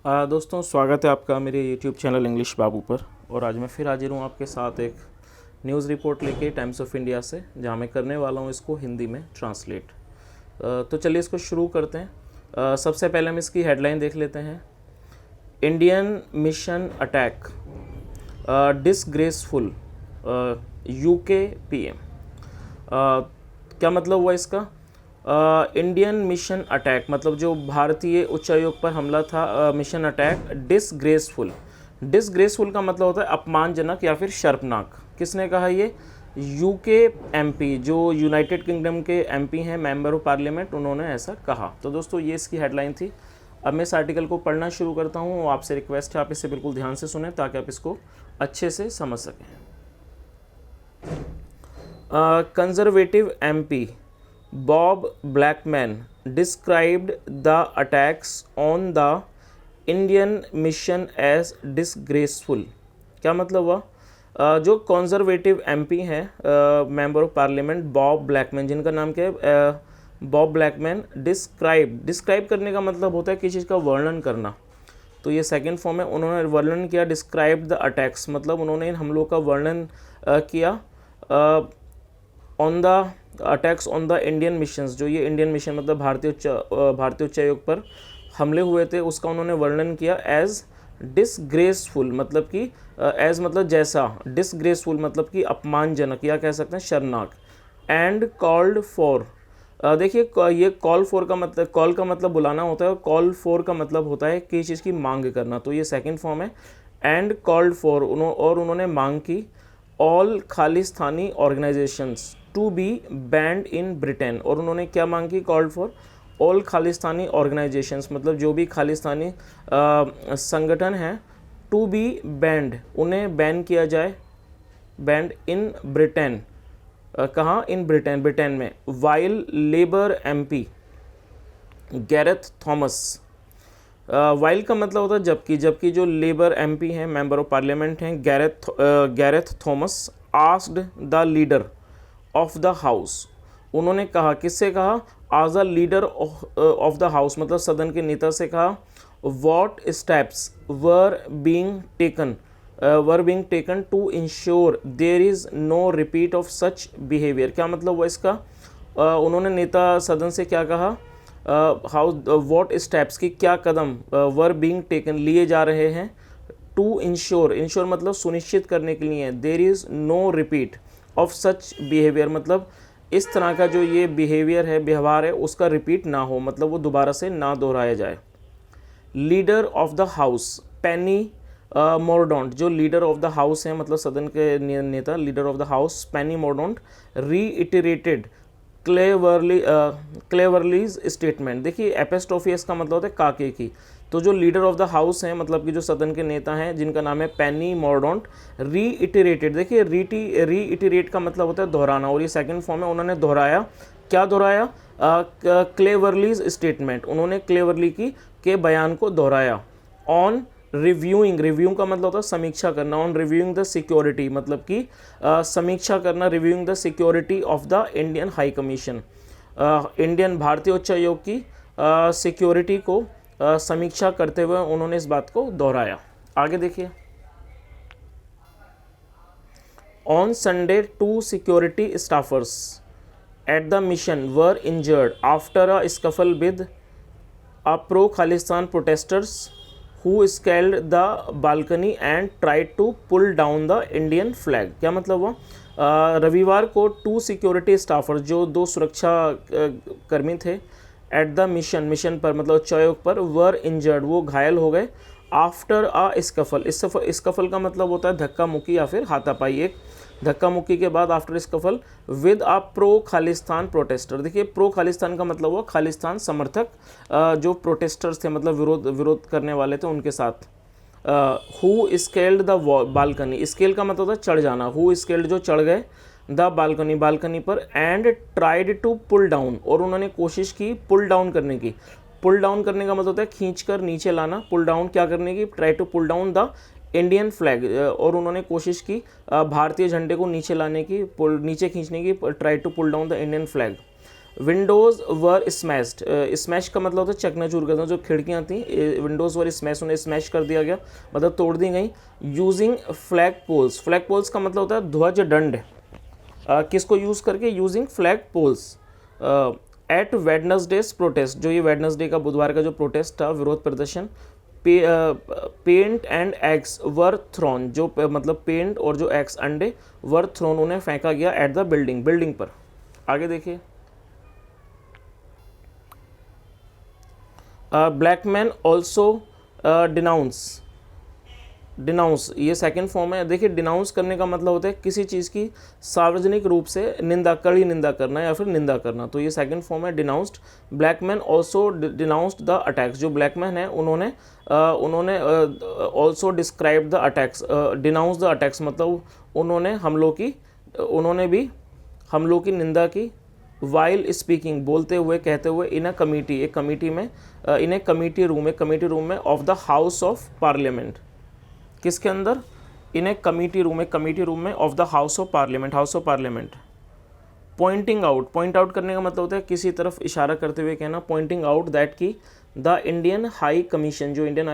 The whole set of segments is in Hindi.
दोस्तों, स्वागत है आपका मेरे YouTube चैनल इंग्लिश बाबू पर। और आज मैं फिर हाजिर हूँ आपके साथ एक न्यूज़ रिपोर्ट लेके टाइम्स ऑफ इंडिया से, जहाँ मैं करने वाला हूँ इसको हिंदी में ट्रांसलेट। तो चलिए इसको शुरू करते हैं। सबसे पहले हम इसकी हेडलाइन देख लेते हैं। Indian mission attack disgraceful, UK PM. क्या मतलब हुआ इसका? इंडियन मिशन अटैक मतलब जो भारतीय उच्चायोग पर हमला था, मिशन अटैक डिसग्रेसफुल। डिसग्रेसफुल का मतलब होता है अपमानजनक या फिर शर्मनाक। किसने कहा ये? यूके एमपी, जो यूनाइटेड किंगडम के एमपी हैं, मेंबर ऑफ पार्लियामेंट, उन्होंने ऐसा कहा। तो दोस्तों ये इसकी हेडलाइन थी। अब मैं इस आर्टिकल को पढ़ना शुरू करता हूँ। आपसे रिक्वेस्ट है आप इसे बिल्कुल ध्यान से सुने ताकि आप इसको अच्छे से समझ सकें। Conservative MP Bob Blackman described the attacks on the Indian mission as disgraceful। क्या मतलब हुआ? जो कंजर्वेटिव एमपी हैं, member of parliament Bob Blackman, जिनका नाम क्या है? Bob Blackman. डिस्क्राइब करने का मतलब होता है किसी चीज़ का वर्णन करना। तो ये सेकंड फॉर्म है। उन्होंने वर्णन किया, डिस्क्राइब द अटैक्स मतलब उन्होंने इन हमलों का वर्णन किया। On the attacks on the Indian missions, जो ये इंडियन मिशन मतलब भारतीय उच्चायोग पर हमले हुए थे, उसका उन्होंने वर्णन किया एज डिसग्रेसफुल, मतलब कि एज मतलब जैसा, डिसग्रेसफुल मतलब कि अपमानजनक या कह सकते हैं शर्मनाक। एंड कॉल्ड फॉर, देखिए ये कॉल फॉर का मतलब, कॉल का मतलब बुलाना होता है और कॉल फॉर का मतलब होता है किसी चीज़ की मांग करना। तो ये सेकंड फॉर्म है। एंड कॉल्ड फॉर, और उन्होंने मांग की all Khalistani organisations to be banned in Britain. और उन्होंने क्या मांग की? Called for all Khalistani organisations मतलब जो भी खालिस्तानी संगठन हैं, टू बी बैंड, उन्हें बैन किया जाए, बैंड इन ब्रिटेन। कहाँ? इन ब्रिटेन, ब्रिटेन में। While Labour MP Gareth Thomas, while का मतलब होता है जबकि, जबकि जो लेबर एमपी हैं, मेंबर ऑफ पार्लियामेंट हैं, Gareth Thomas asked the leader of the house, उन्होंने कहा, किससे कहा? As a leader of the house मतलब सदन के नेता से कहा, what steps were being taken to ensure there is no repeat of such behaviour. क्या मतलब हुआ इसका? उन्होंने नेता सदन से क्या कहा? हाउ व्हाट स्टेप्स की क्या कदम वर बीइंग टेकन लिए जा रहे हैं, टू इंश्योर मतलब सुनिश्चित करने के लिए, there is no repeat of such behaviour मतलब इस तरह का जो ये बिहेवियर है, व्यवहार है, उसका रिपीट ना हो, मतलब वो दोबारा से ना दोहराया जाए। Leader of the house Penny मोरडोंट, जो लीडर ऑफ द हाउस हैं मतलब सदन के नेता, leader of the house Penny Mordaunt reiterated Cleverly's statement. देखिए एपेस्ट्रोफी इसका मतलब होता है काके की। तो जो लीडर ऑफ द हाउस हैं मतलब कि जो सदन के नेता हैं, जिनका नाम है पेनी मोरडोंट, रीइटरेटेड, देखिए रीइटरेट का मतलब होता है दोहराना, और ये सेकंड फॉर्म है। उन्होंने दोहराया, क्या दोहराया? क्लेवरलीज स्टेटमेंट, उन्होंने क्लेवरली की के बयान को दोहराया। ऑन रिव्यूइंग, रिव्यू का मतलब होता है समीक्षा करना। ऑन रिव्यूइंग द सिक्योरिटी मतलब कि समीक्षा करना, reviewing the security of the Indian high commission, Indian भारतीय उच्चायोग की सिक्योरिटी को समीक्षा करते हुए उन्होंने इस बात को दोहराया। आगे देखिए। On Sunday 2 security staffers at the mission were injured after a scuffle with a pro Khalistan protesters who scaled the balcony and tried to pull down the Indian flag। क्या मतलब हुआ? रविवार को 2 सिक्योरिटी स्टाफर, जो 2 सुरक्षा कर्मी थे, एट द मिशन पर मतलब उच्चायोग पर, वर इंजर्ड, वो घायल हो गए, आफ्टर अ स्कफल, स्कफल का मतलब होता है धक्का मुक्की या फिर हाथापाई। एक धक्का मुक्की के बाद after scuffle with a pro Khalistan protester. देखिए प्रो खालिस्तान का मतलब हुआ खालिस्तान समर्थक, जो प्रोटेस्टर्स थे मतलब विरोध करने वाले थे, उनके साथ। Who scaled the balcony, scale का मतलब होता है चढ़ जाना, हु स्केल्ड जो चढ़ गए, द बालकनी, बालकनी पर, and tried to pull down, और उन्होंने कोशिश की पुल डाउन करने की। पुल डाउन करने का मतलब होता है खींचकर नीचे लाना। पुल डाउन क्या करने की? Try to pull down the Indian flag, और उन्होंने कोशिश की भारतीय झंडे को नीचे लाने की, नीचे खींचने की, try to pull down the Indian flag. Windows were smashed, smash का मतलब होता है चकनाचूर करना, जो खिड़कियाँ थी विंडोज़ वर स्मैश, उन्हें स्मैश कर दिया गया, मतलब तोड़ दी गई। Using flag poles, flag poles का मतलब होता है ध्वज दंड, किसको यूज़ करके, using flag poles at Wednesday's protest, जो ये वेडनेसडे का बुधवार का जो प्रोटेस्ट था, विरोध प्रदर्शन। Paint and eggs were thrown, जो मतलब पेंट और जो एग्स अंडे, वर थ्रोन उन्हें फेंका गया एट द बिल्डिंग, बिल्डिंग पर। आगे देखिए, black man also denounce, denounce ये सेकंड फॉर्म है। देखिए डिनाउंस करने का मतलब होता है किसी चीज़ की सार्वजनिक रूप से निंदा, कड़ी निंदा करना या फिर निंदा करना, तो ये सेकंड फॉर्म है denounced. Black man also denounced the attacks, जो ब्लैक मैन है उन्होंने also describe the attacks, denounce the attacks मतलब उन्होंने भी हमलों की निंदा की। वाइल स्पीकिंग, बोलते हुए, कहते हुए, इन अ कमेटी, एक कमेटी में, इन ए कमेटी रूम, एक कमेटी रूम में, of the house of parliament, किसके अंदर, इन ए कमेटी रूम, एक कमेटी रूम में, of the house of parliament, house of parliament. Pointing out, point out करने का मतलब होता है किसी तरफ इशारा करते हुए कहना, पॉइंटिंग आउट दैट की द इंडियन हाई कमीशन, जो इंडियन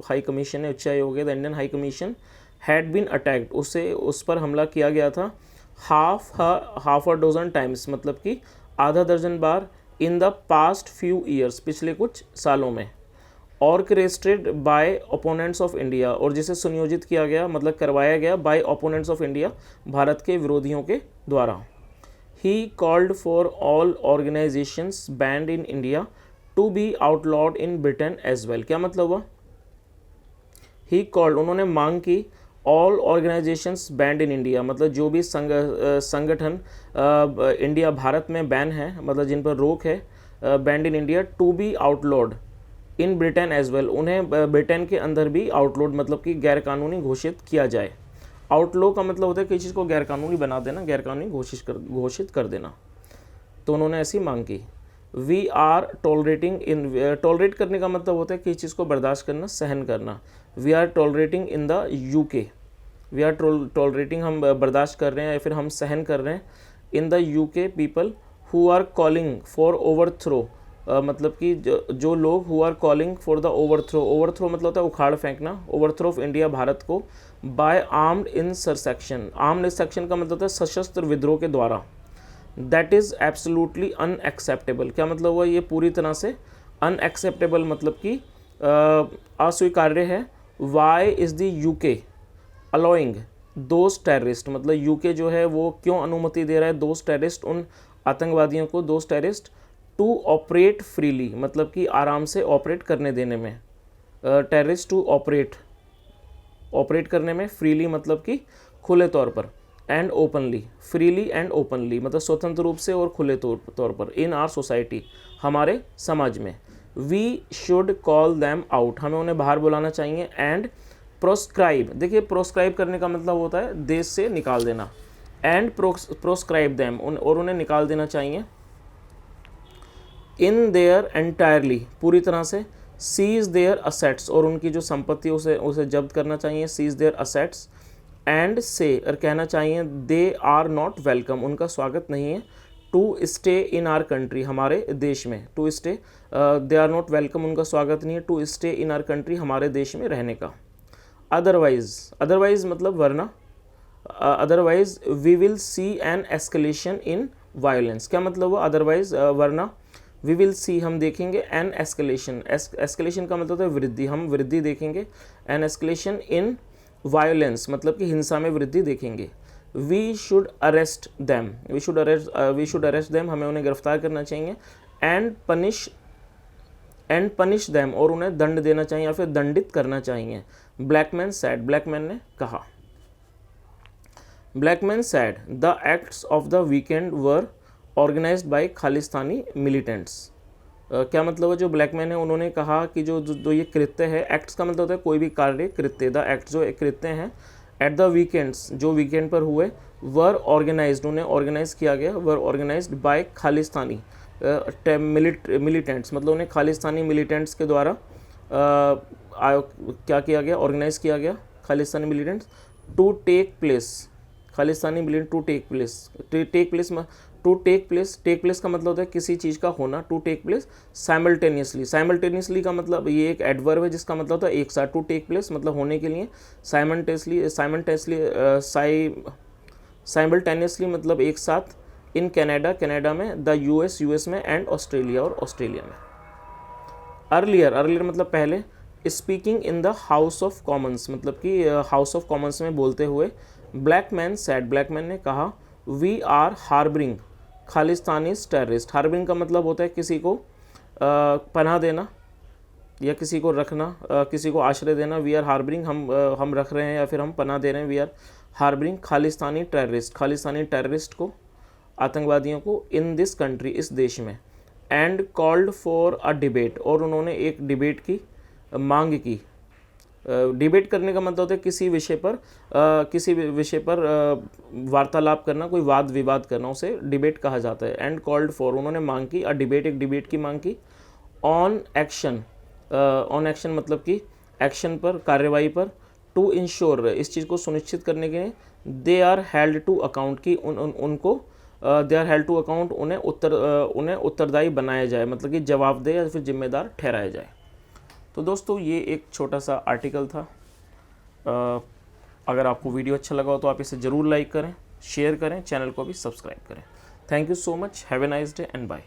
हाई कमीशन है, उच्च आयोग है, the Indian high commission had been attacked, उस पर हमला किया गया था। हाफ अ डजन टाइम्स, मतलब कि आधा दर्जन बार, in the past few years, पिछले कुछ सालों में। Orchestrated by opponents of India, और जिसे सुनियोजित किया गया, मतलब करवाया गया, by opponents of India, Bharat के विरोधियों के द्वारा। He called for all organisations banned in India to be outlawed in Britain as well, क्या मतलब हुआ, ही कॉल्ड उन्होंने मांग की, all organisations banned in India, मतलब जो भी संगठन इंडिया भारत में बैन है, मतलब जिन पर रोक है, banned in India, to be outlawed in Britain as well, उन्हें ब्रिटेन के अंदर भी आउटलॉड मतलब कि गैरकानूनी घोषित किया जाए। आउटलॉ का मतलब होता है किसी चीज़ को गैरकानूनी बना देना, गैरकानूनी घोषित कर देना, तो उन्होंने ऐसी मांग की। We are tolerating in, tolerate करने का मतलब होता है किसी चीज़ को बर्दाश्त करना, सहन करना। We are tolerating in the UK, we are tolerating, हम बर्दाश्त कर रहे हैं या फिर हम सहन कर रहे हैं, in the UK people who are calling for overthrow, मतलब कि जो लोग who are calling for the overthrow, overthrow मतलब होता है उखाड़ फेंकना, ओवरथ्रो ऑफ इंडिया, भारत को, बाय आर्म्ड इंसरसेक्शन, आर्म्ड इंसरसेक्शन का मतलब होता है सशस्त्र विद्रोह के द्वारा। दैट इज़ एब्सोल्युटली अनएक्सेप्टेबल, क्या मतलब हुआ, ये पूरी तरह से अनएक्सेप्टेबल मतलब कि अस्वीकार्य है। Why is the UK allowing those terrorist, मतलब यूके जो है वो क्यों अनुमति दे रहा है दोज टेररिस्ट, उन आतंकवादियों को, those terrorist, to operate freely, मतलब कि आराम से ऑपरेट करने देने में, टेररिस्ट टू ऑपरेट करने में, फ्रीली मतलब कि खुले तौर पर, and openly, freely and openly मतलब स्वतंत्र रूप से और खुले तौर पर, इन आर सोसाइटी, हमारे समाज में। We should call them out, हमें उन्हें बाहर बुलाना चाहिए। एंड प्रोस्क्राइब, देखिए प्रोस्क्राइब करने का मतलब होता है देश से निकाल देना, एंड प्रोस्क्राइब दैम, और उन्हें निकाल देना चाहिए। इन देयर एंटायरली, पूरी तरह से। सीज देयर असेट्स, और उनकी जो संपत्ति उसे जब्त करना चाहिए, सीज देयर असेट्स। एंड से, और कहना चाहिए, दे आर नॉट वेलकम, उनका स्वागत नहीं है, to stay in our country, हमारे देश में, to stay, they are not welcome, उनका स्वागत नहीं है, to stay in our country, हमारे देश में रहने का। अदरवाइज मतलब वरना, otherwise we will see an escalation in violence, क्या मतलब हुआ, अदरवाइज वरना, वी विल सी हम देखेंगे, एन एस्केलेशन, एस्केलेशन का मतलब होता है वृद्धि, हम वृद्धि देखेंगे, एन एस्केलेशन इन वायलेंस मतलब कि हिंसा में वृद्धि देखेंगे। We should arrest them, we should arrest them, हमें उन्हें गिरफ्तार करना चाहिए। एंड पनिश दैम, और उन्हें दंड देना चाहिए या फिर दंडित करना चाहिए। ब्लैकमैन सैड, ब्लैकमैन ने कहा, Blackman said the acts of the weekend were organised by Khalistani militants, क्या मतलब है, जो ब्लैकमैन है उन्होंने कहा कि जो ये कृत्य है, एक्ट्स का मतलब होता है कोई भी कार्य, कृत्य, द एक्ट जो कृत्य हैं, एट द वीकेंड्स, जो वीकेंड पर हुए, वर ऑर्गेनाइज्ड, उन्हें ऑर्गेनाइज किया गया, वर ऑर्गेनाइज्ड बाय खालिस्तानी मिलिटेंट्स, मतलब उन्हें खालिस्तानी मिलिटेंट्स के द्वारा क्या किया गया, ऑर्गेनाइज किया गया, Khalistani militants, to take place, Khalistani militant to take place, to take place का मतलब होता है किसी चीज़ का होना, to take place simultaneously. Simultaneously का मतलब ये एक एडवर्ब है जिसका मतलब होता है एक साथ। टू टेक प्लेस मतलब होने के लिए, साइमल्टेनियसली मतलब एक साथ, इन कनाडा में, द यूएस में, एंड ऑस्ट्रेलिया और ऑस्ट्रेलिया में। अर्लियर मतलब पहले, speaking in the house of Commons मतलब कि हाउस ऑफ कॉमन्स में बोलते हुए, ब्लैक मैन ने कहा, we are harbouring Khalistanis terrorist. Harbouring का मतलब होता है किसी को पनाह देना या किसी को रखना, किसी को आश्रय देना। वी आर हार्बरिंग, हम रख रहे हैं या फिर हम पनाह दे रहे हैं। We are harbouring Khalistani terrorist को, आतंकवादियों को, इन दिस कंट्री इस देश में, and called for a debate और उन्होंने एक डिबेट की मांग की। डिबेट करने का मतलब होता है किसी विषय पर वार्तालाप करना, कोई वाद विवाद करना, उसे डिबेट कहा जाता है। एंड कॉल्ड फॉर उन्होंने मांग की, एक डिबेट की मांग की, ऑन एक्शन मतलब कि एक्शन पर, कार्रवाई पर, टू इंश्योर इस चीज़ को सुनिश्चित करने के लिए, they are held to account की उनको they are held to account उन्हें उत्तरदायी बनाया जाए, मतलब कि जवाबदेह या फिर जिम्मेदार ठहराया जाए। तो दोस्तों ये एक छोटा सा आर्टिकल था। अगर आपको वीडियो अच्छा लगा हो तो आप इसे ज़रूर लाइक करें, शेयर करें, चैनल को भी सब्सक्राइब करें। Thank you so much, have a nice day and bye.